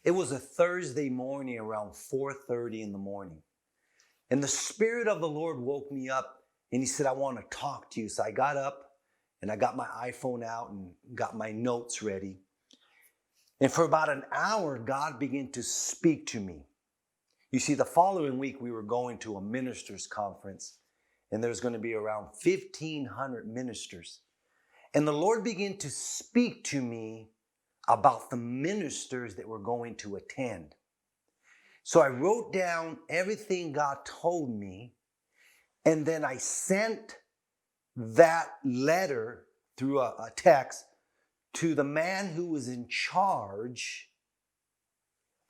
It was a Thursday morning around 4:30 in the morning. And the Spirit of the Lord woke me up and he said, I want to talk to you. So I got up and I got my iPhone out and got my notes ready. And for about an hour, God began to speak to me. You see, the following week, we were going to a ministers' conference, and there's going to be around 1,500 ministers. And the Lord began to speak to me about the ministers that were going to attend. So I wrote down everything God told me, and then I sent that letter through a text to the man who was in charge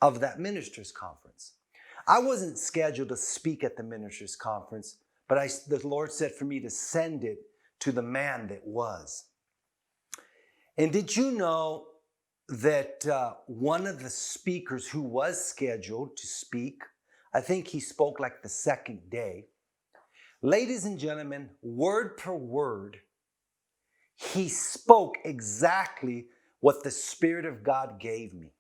of that ministers' conference. I wasn't scheduled to speak at the ministers' conference, but the Lord said for me to send it to the man that was. And did you know that one of the speakers who was scheduled to speak, I think he spoke like the second day. Ladies and gentlemen, word per word, he spoke exactly what the Spirit of God gave me.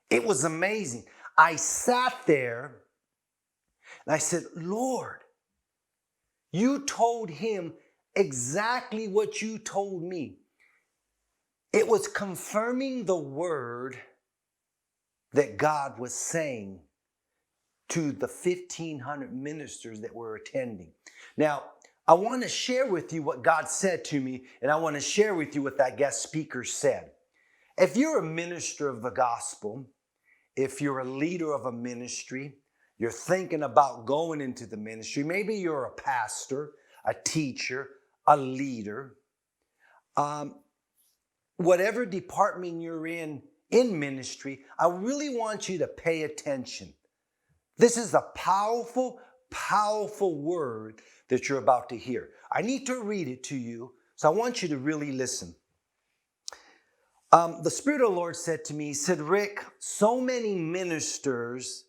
It was amazing. I sat there and I said, Lord, you told him exactly what you told me. It was confirming the word that God was saying to the 1,500 ministers that were attending. Now, I want to share with you what God said to me, and I want to share with you what that guest speaker said. If you're a minister of the gospel, if you're a leader of a ministry, you're thinking about going into the ministry, maybe you're a pastor, a teacher, a leader, whatever department you're in ministry, I really want you to pay attention. This is a powerful, powerful word that you're about to hear. I need to read it to you, so I want you to really listen. The Spirit of the Lord said to me, he said, Rick, so many ministers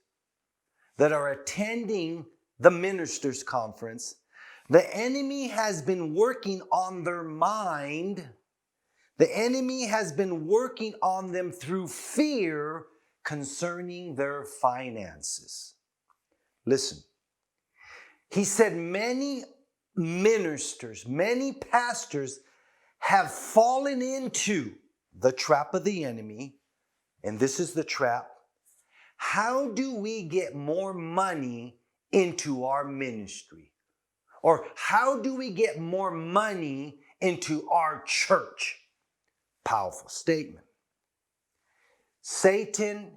that are attending the ministers' conference, the enemy has been working on their mind. The enemy has been working on them through fear concerning their finances. Listen, he said many ministers, many pastors have fallen into the trap of the enemy, and this is the trap. How do we get more money into our ministry? Or how do we get more money into our church? Powerful statement. Satan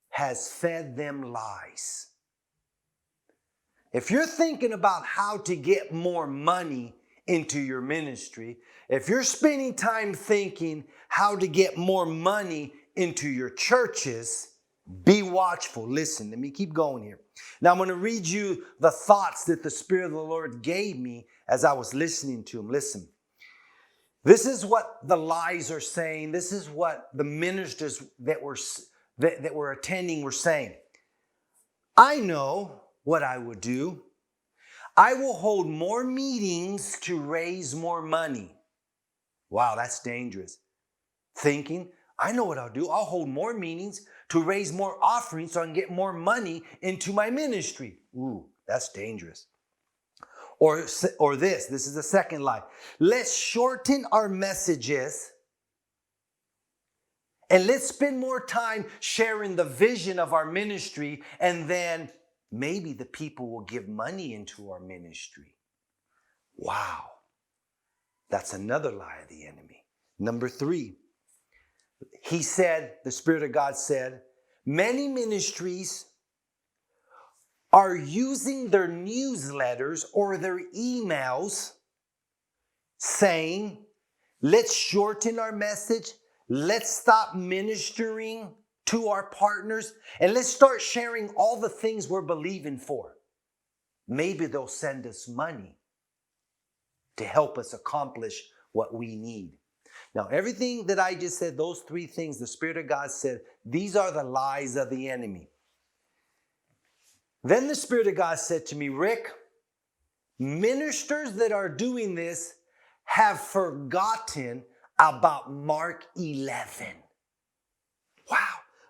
has fed them lies. If you're thinking about how to get more money into your ministry, if you're spending time thinking how to get more money into your churches, be watchful. Listen, let me keep going here. Now I'm going to read you the thoughts that the Spirit of the Lord gave me as I was listening to him. Listen. This is what the lies are saying. This is what the ministers that were attending were saying. I know what I would do. I will hold more meetings to raise more money. Wow, that's dangerous. Thinking, I know what I'll do. I'll hold more meetings to raise more offerings so I can get more money into my ministry. Ooh, that's dangerous. Or this is the second lie. Let's shorten our messages and let's spend more time sharing the vision of our ministry, and then maybe the people will give money into our ministry. Wow. That's another lie of the enemy. Number 3, he said, the Spirit of God said, many ministries are using their newsletters or their emails saying, let's shorten our message, let's stop ministering to our partners, and let's start sharing all the things we're believing for. Maybe they'll send us money to help us accomplish what we need. Now, everything that I just said, those 3 things, the Spirit of God said, these are the lies of the enemy. Then the Spirit of God said to me, Rick, ministers that are doing this have forgotten about Mark 11. Wow.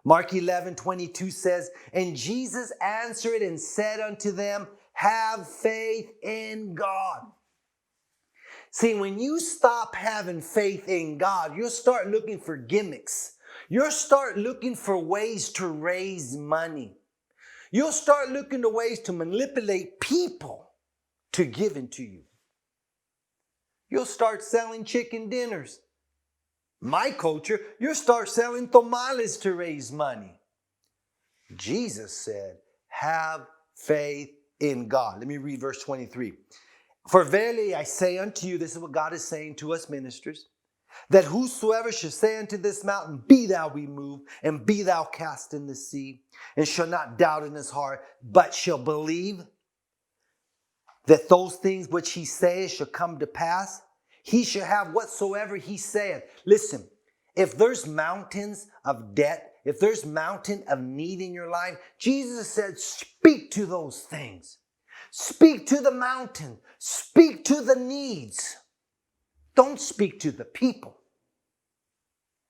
Mark 11:22 says, and Jesus answered and said unto them, have faith in God. See, when you stop having faith in God, you'll start looking for gimmicks. You'll start looking for ways to raise money. You'll start looking for ways to manipulate people to give into you. You'll start selling chicken dinners. My culture, you'll start selling tamales to raise money. Jesus said, have faith in God. Let me read verse 23. For verily I say unto you, this is what God is saying to us ministers, that whosoever shall say unto this mountain, be thou removed, and be thou cast in the sea, and shall not doubt in his heart, but shall believe that those things which he saith shall come to pass, he shall have whatsoever he saith. Listen, if there's mountains of debt, if there's mountain of need in your life, Jesus said, speak to those things. Speak to the mountain. Speak to the needs. Don't speak to the people.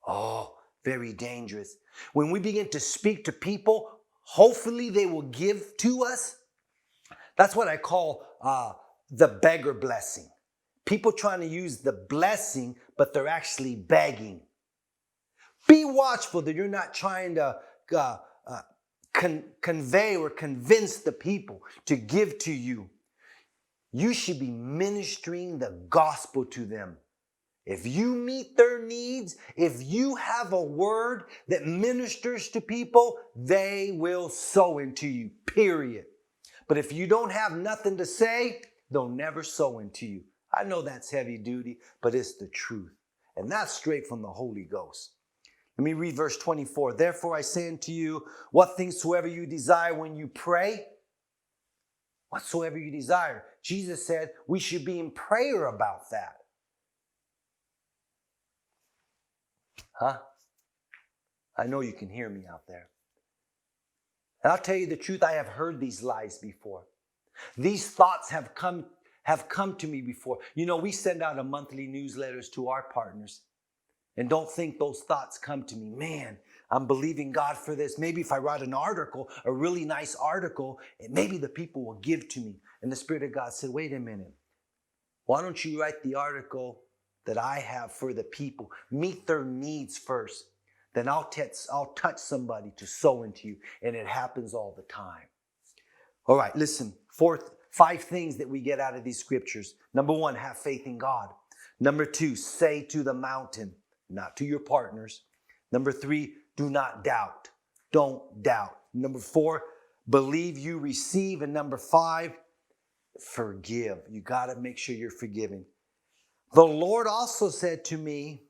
Oh, very dangerous. When we begin to speak to people, hopefully they will give to us. That's what I call the beggar blessing. People trying to use the blessing, but they're actually begging. Be watchful that you're not trying to convey or convince the people to give to you. You should be ministering the gospel to them. If you meet their needs, if you have a word that ministers to people, they will sow into you, period. But if you don't have nothing to say, they'll never sow into you. I know that's heavy duty, but it's the truth. And that's straight from the Holy Ghost. Let me read verse 24. Therefore I say unto you, what things soever you desire when you pray, whatsoever you desire. Jesus said we should be in prayer about that. Huh? I know you can hear me out there. And I'll tell you the truth, I have heard these lies before. These thoughts have come to me before. You know, we send out a monthly newsletters to our partners. And don't think those thoughts come to me. Man, I'm believing God for this. Maybe if I write an article, a really nice article, maybe the people will give to me. And the Spirit of God said, wait a minute. Why don't you write the article that I have for the people? Meet their needs first. Then I'll touch somebody to sow into you. And it happens all the time. All right, listen. 5 things that we get out of these scriptures. Number 1, have faith in God. Number 2, say to the mountain, not to your partners. Number 3, do not doubt. Don't doubt. Number 4, believe you receive. And number 5, forgive. You got to make sure you're forgiving. The Lord also said to me,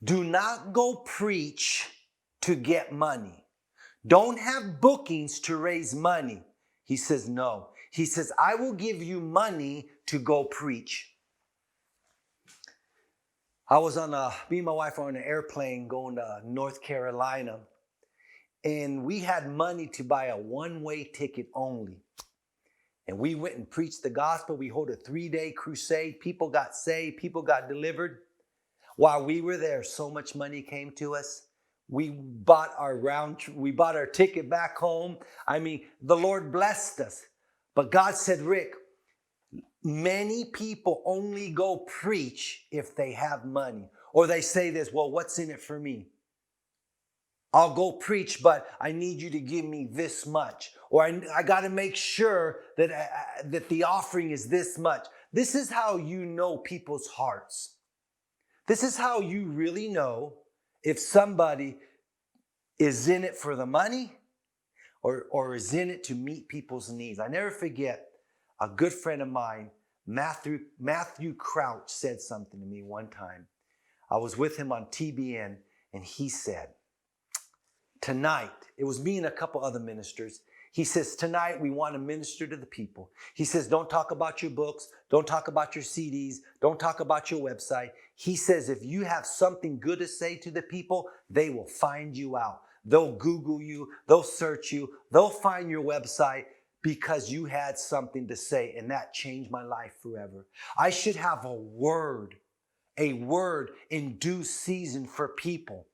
do not go preach to get money. Don't have bookings to raise money. He says, no. He says, I will give you money to go preach. I was me and my wife were on an airplane going to North Carolina, and we had money to buy a one-way ticket only. And we went and preached the gospel. We held a 3-day crusade. People got saved. People got delivered. While we were there, so much money came to us. We bought our ticket back home. I mean, the Lord blessed us. But God said, Rick, many people only go preach if they have money. Or they say this, well, what's in it for me? I'll go preach, but I need you to give me this much. Or I got to make sure that the offering is this much. This is how you know people's hearts. This is how you really know if somebody is in it for the money or is in it to meet people's needs. I never forget a good friend of mine, Matthew Crouch, said something to me one time. I was with him on TBN, and he said, tonight, it was me and a couple other ministers. He says, tonight we want to minister to the people. He says, don't talk about your books. Don't talk about your CDs. Don't talk about your website. He says, if you have something good to say to the people, they will find you out. They'll Google you. They'll search you. They'll find your website because you had something to say, and that changed my life forever. I should have a word in due season for people.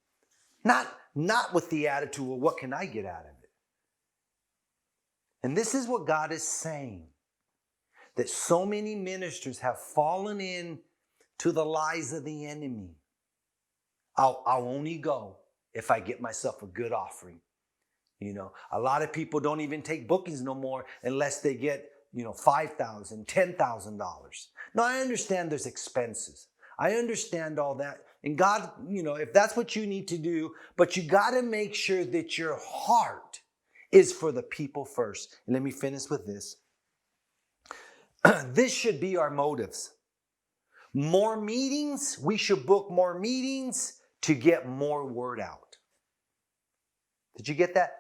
Not with the attitude, well, what can I get out of it? And this is what God is saying. That so many ministers have fallen in to the lies of the enemy. I'll only go if I get myself a good offering. You know, a lot of people don't even take bookings no more unless they get, $5,000, $10,000. Now, I understand there's expenses. I understand all that. And God, if that's what you need to do, but you got to make sure that your heart is for the people first. And let me finish with this. This should be our motives. More meetings, we should book more meetings to get more word out. Did you get that?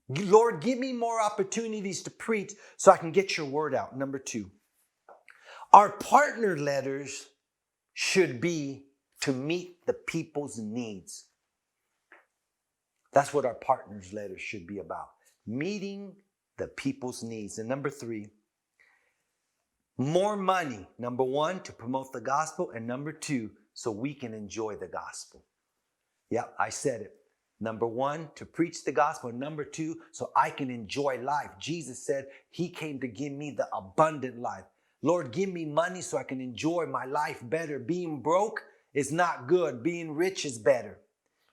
Lord, give me more opportunities to preach so I can get your word out. Number 2, our partner letters should be to meet the people's needs. That's what our partners letters should be about. Meeting the people's needs. And number 3, more money. Number 1, to promote the gospel. And number 2, so we can enjoy the gospel. Yep, I said it. Number 1, to preach the gospel. Number 2, so I can enjoy life. Jesus said he came to give me the abundant life. Lord, give me money so I can enjoy my life better. Being broke is not good. Being rich is better.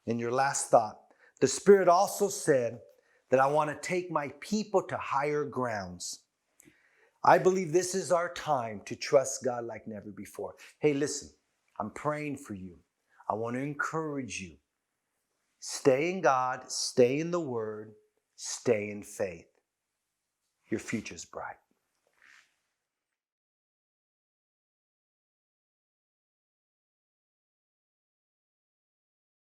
And your last thought, the Spirit also said that I want to take my people to higher grounds. I believe this is our time to trust God like never before. Hey, listen, I'm praying for you. I want to encourage you. Stay in God, stay in the Word, stay in faith. Your future's bright.